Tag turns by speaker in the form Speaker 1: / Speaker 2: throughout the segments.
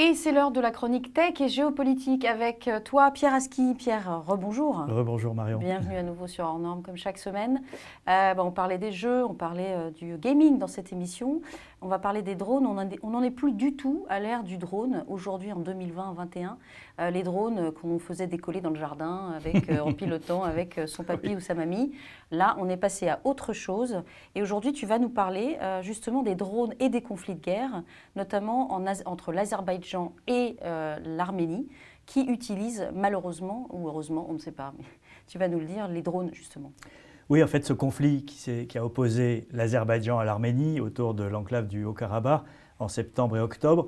Speaker 1: Et c'est l'heure de la chronique tech et géopolitique avec toi, Pierre Aski. Pierre, rebonjour.
Speaker 2: Rebonjour Marion.
Speaker 1: Bienvenue à nouveau sur Hors Normes comme chaque semaine. On parlait des jeux, on parlait du gaming dans cette émission. On va parler des drones. On n'en est plus du tout à l'ère du drone aujourd'hui en 2020-2021. Les drones qu'on faisait décoller dans le jardin avec, en pilotant avec son papy ou sa mamie. Là, on est passé à autre chose. Et aujourd'hui, tu vas nous parler justement des drones et des conflits de guerre, notamment entre l'Azerbaïdjan et l'Arménie, qui utilisent malheureusement, ou heureusement, on ne sait pas, mais tu vas nous le dire, les drones justement.
Speaker 2: Oui, en fait, ce conflit qui a opposé l'Azerbaïdjan à l'Arménie autour de l'enclave du Haut-Karabakh en septembre et octobre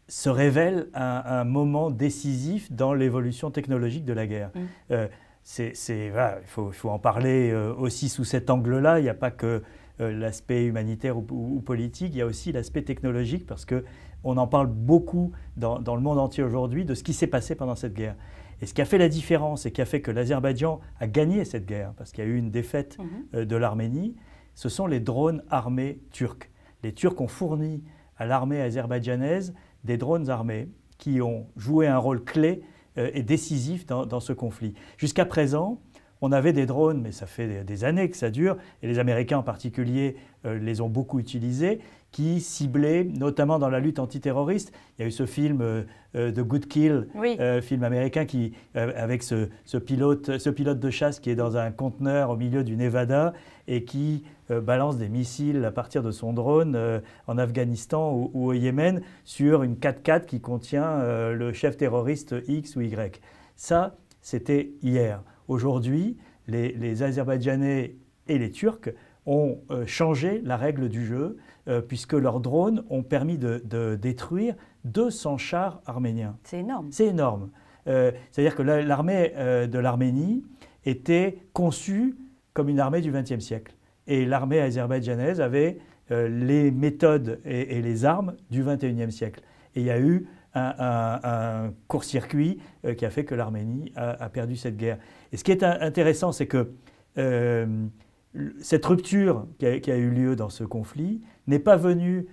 Speaker 2: se révèle un moment décisif dans l'évolution technologique de la guerre. Voilà, il faut en parler aussi sous cet angle-là. Il n'y a pas que l'aspect humanitaire ou politique, il y a aussi l'aspect technologique parce qu'on en parle beaucoup dans le monde entier aujourd'hui de ce qui s'est passé pendant cette guerre. Et ce qui a fait la différence et qui a fait que l'Azerbaïdjan a gagné cette guerre, parce qu'il y a eu une défaite de l'Arménie, ce sont les drones armés turcs. Les Turcs ont fourni à l'armée azerbaïdjanaise des drones armés qui ont joué un rôle clé et décisif dans ce conflit. Jusqu'à présent, on avait des drones, mais ça fait des années que ça dure, et les Américains en particulier les ont beaucoup utilisés, qui ciblaient, notamment dans la lutte antiterroriste. Il y a eu ce film The Good Kill, film américain avec ce pilote de chasse qui est dans un conteneur au milieu du Nevada et qui balance des missiles à partir de son drone en Afghanistan ou au Yémen sur une 4x4 qui contient le chef terroriste X ou Y. Ça, c'était hier. Aujourd'hui, les Azerbaïdjanais et les Turcs ont changé la règle du jeu puisque leurs drones ont permis de détruire 200 chars arméniens.
Speaker 1: C'est énorme.
Speaker 2: C'est énorme. C'est-à-dire que l'armée de l'Arménie était conçue comme une armée du XXe siècle. Et l'armée azerbaïdjanaise avait les méthodes et les armes du XXIe siècle. Et il y a eu un court-circuit qui a fait que l'Arménie a perdu cette guerre. Et ce qui est intéressant, c'est que cette rupture qui a eu lieu dans ce conflit n'est pas venue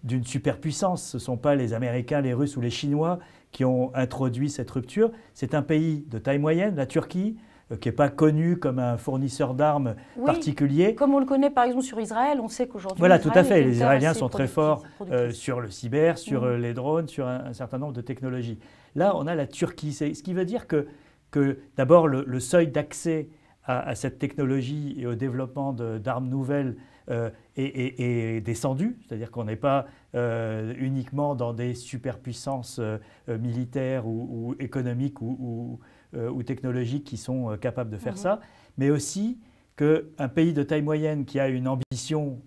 Speaker 2: d'une superpuissance. Ce ne sont pas les Américains, les Russes ou les Chinois qui ont introduit cette rupture. C'est un pays de taille moyenne, la Turquie, qui n'est pas connu comme un fournisseur d'armes particulier.
Speaker 1: Comme on le connaît par exemple sur Israël, on sait qu'aujourd'hui…
Speaker 2: Voilà, tout à fait. Les Israéliens sont très forts sur le cyber, sur les drones, sur un certain nombre de technologies. Là, on a la Turquie. Ce qui veut dire que d'abord, le seuil d'accès à cette technologie et au développement d'armes nouvelles est descendu. C'est-à-dire qu'on n'est pas uniquement dans des superpuissances militaires ou économiques ou technologiques qui sont capables de faire ça, mais aussi qu'un pays de taille moyenne qui a une ambition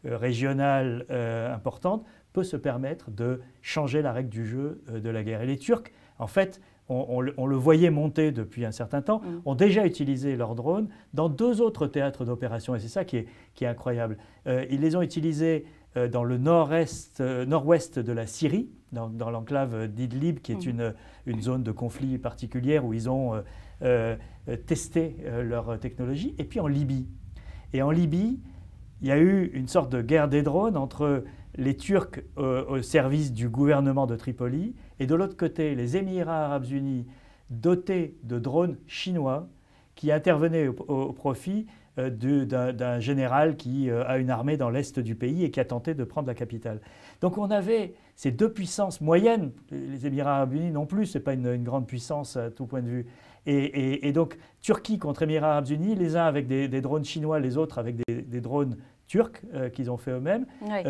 Speaker 2: régionale importante peut se permettre de changer la règle du jeu de la guerre. Et les Turcs, en fait, on le voyait monter depuis un certain temps, ont déjà utilisé leurs drones dans 2 autres théâtres d'opération. Et c'est ça qui est incroyable. Ils les ont utilisés dans le nord-ouest de la Syrie, dans l'enclave d'Idlib, qui est une zone de conflit particulière où ils ont testé leur technologie, et puis en Libye. Et en Libye, il y a eu une sorte de guerre des drones entre les Turcs au service du gouvernement de Tripoli et de l'autre côté, les Émirats arabes unis dotés de drones chinois qui intervenaient au profit d'un général qui a une armée dans l'est du pays et qui a tenté de prendre la capitale. Donc on avait ces 2 puissances moyennes, les Émirats arabes unis non plus, ce n'est pas une grande puissance à tout point de vue. Et donc Turquie contre Émirats arabes unis, les uns avec des drones chinois, les autres avec des drones turcs qu'ils ont fait eux-mêmes,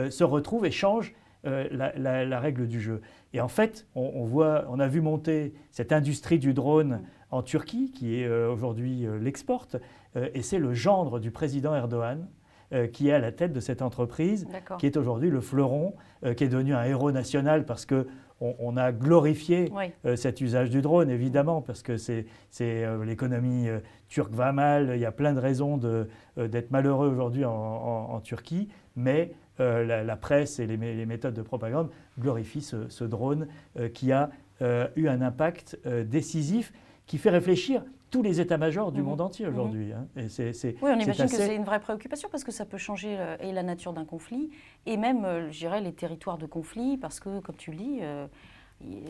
Speaker 2: se retrouvent et changent la règle du jeu. Et en fait, on a vu monter cette industrie du drone en Turquie, qui est aujourd'hui l'exporte, et c'est le gendre du président Erdogan qui est à la tête de cette entreprise, qui est aujourd'hui le fleuron, qui est devenu un héros national parce qu'on a glorifié cet usage du drone, évidemment, parce que l'économie turque va mal, il y a plein de raisons d'être malheureux aujourd'hui en Turquie, mais la presse et les méthodes de propagande glorifient ce drone qui a eu un impact décisif, qui fait réfléchir tous les états-majors du monde entier aujourd'hui. Hein.
Speaker 1: Oui, on imagine que c'est une vraie préoccupation parce que ça peut changer et la nature d'un conflit et même, je dirais, les territoires de conflit parce que, comme tu le dis,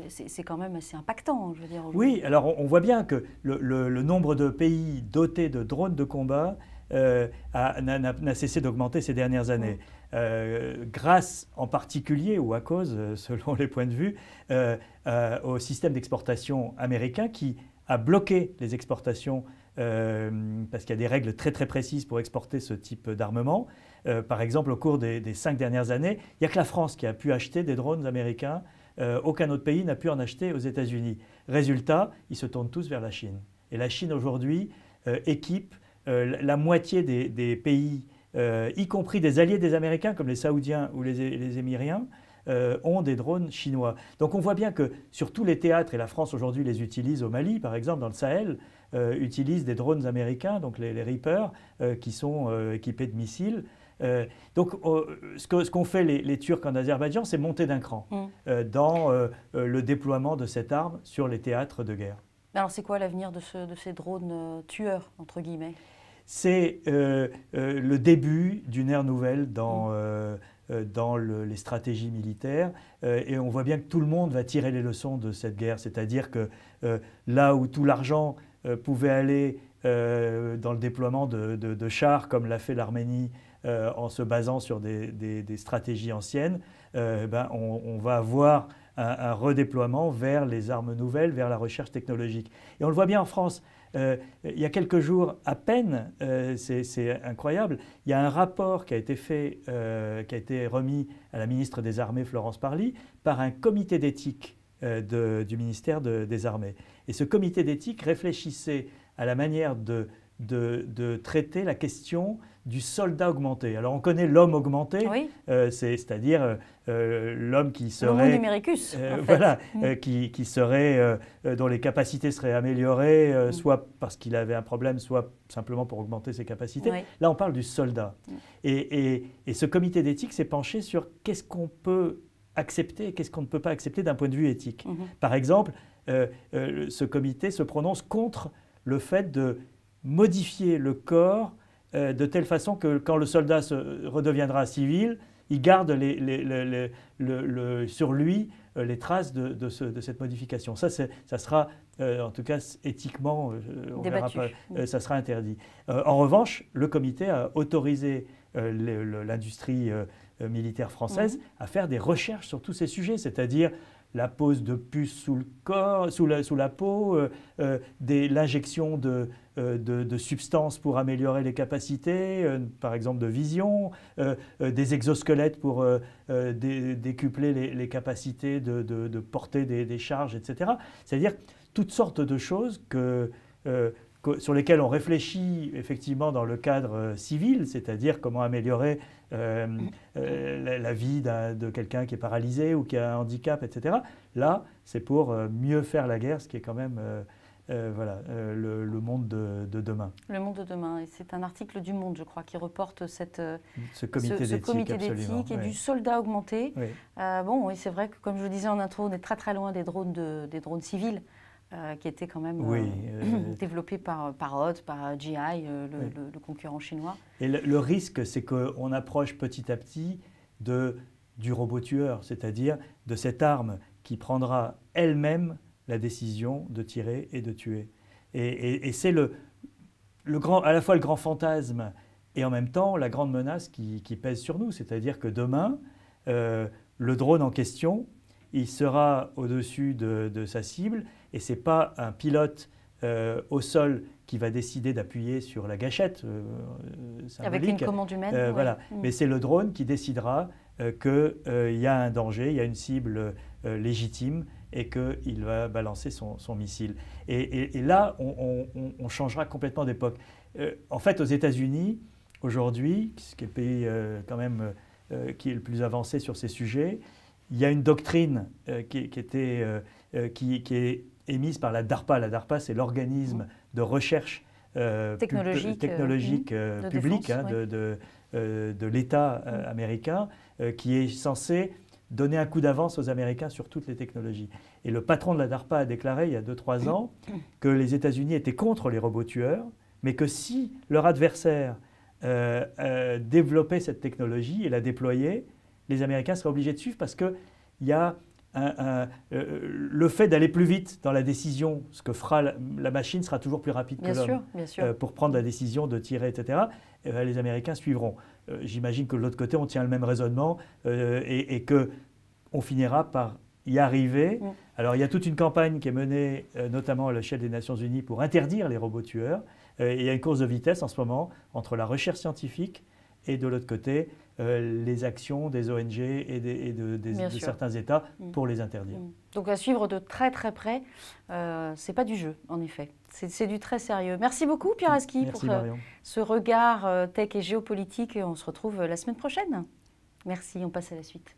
Speaker 1: c'est quand même assez impactant, je veux dire.
Speaker 2: Oui, alors on voit bien que le nombre de pays dotés de drones de combat n'a cessé d'augmenter ces dernières années. Grâce en particulier, ou à cause, selon les points de vue, au système d'exportation américain qui a bloqué les exportations parce qu'il y a des règles très très précises pour exporter ce type d'armement. Par exemple, au cours des 5 dernières années, il n'y a que la France qui a pu acheter des drones américains. Aucun autre pays n'a pu en acheter aux États-Unis. Résultat, ils se tournent tous vers la Chine. Et la Chine aujourd'hui équipe la moitié des pays, y compris des alliés des Américains comme les Saoudiens ou les Émiriens, ont des drones chinois. Donc on voit bien que sur tous les théâtres, et la France aujourd'hui les utilise au Mali par exemple, dans le Sahel, utilise des drones américains, donc les Reaper, qui sont équipés de missiles. Donc ce qu'ont fait les Turcs en Azerbaïdjan, c'est monter d'un cran dans le déploiement de cette arme sur les théâtres de guerre.
Speaker 1: Alors c'est quoi l'avenir de ces drones tueurs, entre guillemets?
Speaker 2: C'est le début d'une ère nouvelle dans les stratégies militaires et on voit bien que tout le monde va tirer les leçons de cette guerre, c'est-à-dire que là où tout l'argent pouvait aller dans le déploiement de chars comme l'a fait l'Arménie en se basant sur des stratégies anciennes, on va avoir un redéploiement vers les armes nouvelles, vers la recherche technologique. Et on le voit bien en France. Il y a quelques jours à peine, c'est incroyable, il y a un rapport qui a été fait, qui a été remis à la ministre des Armées Florence Parly par un comité d'éthique du ministère des Armées. Et ce comité d'éthique réfléchissait à la manière de traiter la question du soldat augmenté. Alors on connaît l'homme augmenté, oui. C'est-à-dire l'homme qui serait...
Speaker 1: L'homo numericus, en fait.
Speaker 2: Voilà, qui serait, dont les capacités seraient améliorées, soit parce qu'il avait un problème, soit simplement pour augmenter ses capacités. Oui. Là on parle du soldat. Et ce comité d'éthique s'est penché sur qu'est-ce qu'on peut accepter et qu'est-ce qu'on ne peut pas accepter d'un point de vue éthique. Par exemple, ce comité se prononce contre le fait de modifier le corps de telle façon que quand le soldat redeviendra civil, il garde sur lui les traces de cette modification. Ça sera, en tout cas éthiquement, on verra pas, ça sera interdit. En revanche, le comité a autorisé l'industrie militaire française à faire des recherches sur tous ces sujets, c'est-à-dire la pose de puces sous le corps, sous la peau, l'injection de substances pour améliorer les capacités, par exemple de vision, des exosquelettes pour décupler les capacités de porter des charges, etc. C'est-à-dire toutes sortes de choses sur lesquelles on réfléchit effectivement dans le cadre civil, c'est-à-dire comment améliorer la vie de quelqu'un qui est paralysé ou qui a un handicap, etc. Là, c'est pour mieux faire la guerre, ce qui est quand même le monde de demain.
Speaker 1: Le monde de demain. Et c'est un article du Monde, je crois, qui reporte
Speaker 2: ce comité d'éthique
Speaker 1: et du soldat augmenté. Oui. Oui, c'est vrai que, comme je le disais en intro, on est très très loin des drones civils. Qui étaient quand même développés par Hot, par GI, le concurrent chinois.
Speaker 2: Et le risque, c'est qu'on approche petit à petit du robot tueur, c'est-à-dire de cette arme qui prendra elle-même la décision de tirer et de tuer. Et c'est à la fois le grand fantasme et en même temps la grande menace qui pèse sur nous. C'est-à-dire que demain, le drone en question, il sera au-dessus de sa cible et ce n'est pas un pilote au sol qui va décider d'appuyer sur la gâchette
Speaker 1: avec une commande humaine.
Speaker 2: Voilà. Mais c'est le drone qui décidera qu'il y a un danger, il y a une cible légitime et qu'il va balancer son missile. Et là, on changera complètement d'époque. En fait, aux États-Unis, aujourd'hui, qui est le pays quand même qui est le plus avancé sur ces sujets, il y a une doctrine qui est émise par la DARPA. La DARPA, c'est l'organisme de recherche technologique publique de l'État américain, qui est censé donner un coup d'avance aux Américains sur toutes les technologies. Et le patron de la DARPA a déclaré il y a 2-3 ans que les États-Unis étaient contre les robots tueurs, mais que si leur adversaire développait cette technologie et la déployait, les Américains seraient obligés de suivre parce qu'il y a le fait d'aller plus vite dans la décision, ce que fera la machine sera toujours plus rapide que l'homme pour prendre la décision de tirer, etc. Les Américains suivront. J'imagine que de l'autre côté, on tient le même raisonnement et qu'on finira par y arriver. Alors, il y a toute une campagne qui est menée, notamment à l'échelle des Nations Unies, pour interdire les robots tueurs. Il y a une course de vitesse en ce moment entre la recherche scientifique et de l'autre côté, les actions des ONG et de certains États pour les interdire.
Speaker 1: Donc à suivre de très très près, c'est pas du jeu en effet, c'est du très sérieux. Merci beaucoup Pierre Aski pour ce regard tech et géopolitique. On se retrouve la semaine prochaine. Merci, on passe à la suite.